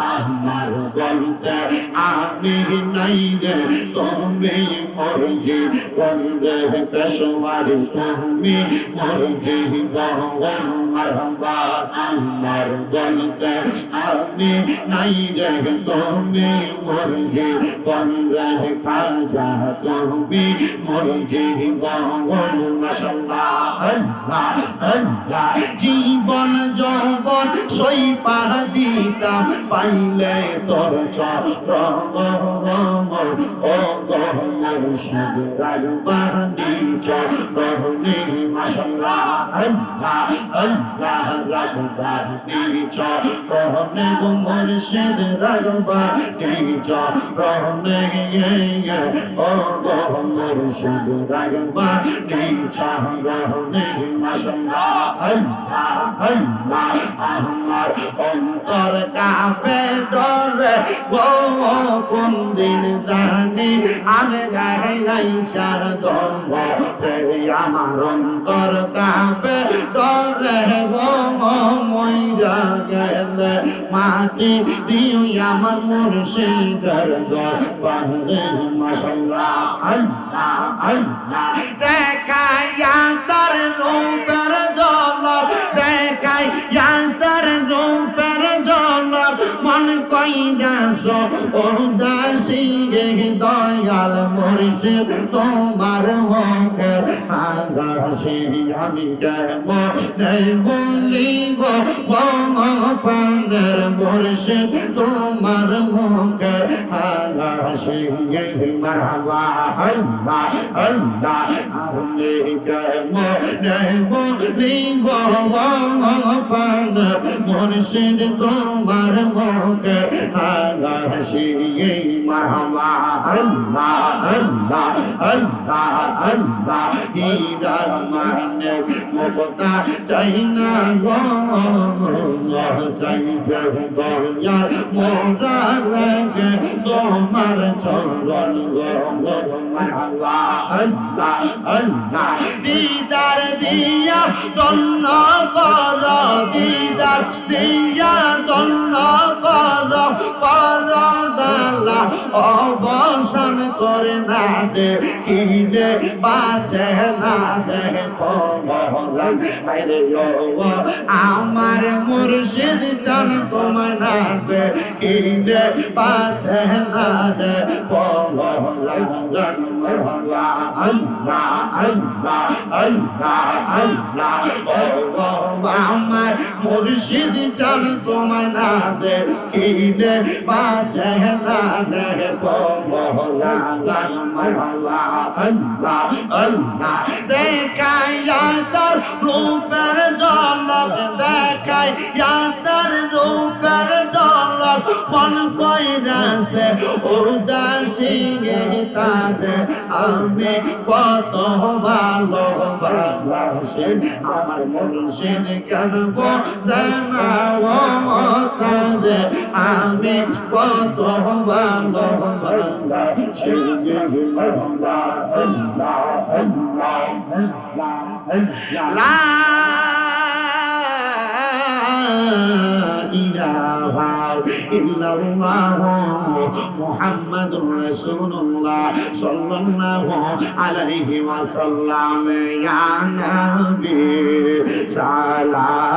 আমার বলতে আমি নাই রে তুমি মোর জীবন রে পেশোয়ার তুমি মোর জীবন মারহাবা আমার বলতে আমি নাই রে তুমি মোর জীবন রে খাজা তুমি মোর জীবন মাশাআল্লাহ আল্লাহ আল্লাহ জীবন যৌবন সইপা দিতাম পাইলে তোর চরণ ও গহমর শিবরার বাহানি চরণে মাশাআল্লাহ আল্লাহ আল্লাহ রাগবানি চরণে গো মুর্শিদ রাগবানি চরণে ও গহমর শিব রাগবানি চরণে মাশাআল্লাহ আল্লাহ আল্লাহ আমার অন্তর কাঁপে ডরে গো কোন দিন জানি আগে গাই সাদম রে আমার অন্তর কাঁপে ডরে গো মইরা গেলে মাটি দিও আমার মুর্শিদের দরবারে মাশাআল্লাহ আল্লাহ আল্লাহ দেখাইয়া তার রূপের ঝলক দেখাইয়া তার রূপের ঝলক মন কইরাছো ও দাসী রে দয়াল মুর্শিদ তোমার মুখের আগাছি আমি কেমন বলিব পানের মুর্শিদ তোমার মুখের আগাছি মারহাবা আল্লাহ আল্লাহ আমি কেমন বলিব পানের মুর্শিদ তোমার মুখের আগাছি মারহাবা আল্লাহ আল্লাহ আল্লাহ আল্লাহ হীরা মানে মমতা চাই না গো চাইতে গয়া মোরা লাগে তোমার চরণ গো মারহাবা আল্লাহ আল্লাহ দিদার দিয়া দন্ন কর দিদার দিয়া দন্ন কর কর দালা অবসান করে না দেখিলে বাঁচে না দেহ পরাণ আরে ও আমার মুর্শিদ চান তোমার না দেখিলে বাঁচে না দেহ পরাণ আল্লাহ আল্লাহ আল্লাহ আল্লাহ আল্লাহ ও আমার মুর্শিদ চান তোমার না দেখিলে বাঁচে না দেহ পরাণ মারহাবা আল্লাহ আল্লাহ দেখাইয়া তার রূপের ঝলক দেখাইয়া তার রূপের ঝলক মন কইরাছে উদাসী তারে আমি কত ভালোবাসি আমার মুর্শিদ কেন বোঝে না ও তারে আমি কত ভালোবাসি আল্লাহ আল্লাহ আল্লাহ লা ইলাহা ইল্লাল্লাহ মুহাম্মাদুর রাসূলুল্লাহ সাল্লাল্লাহু আলাইহি ওয়াসাল্লাম ইয়া নবী সালাম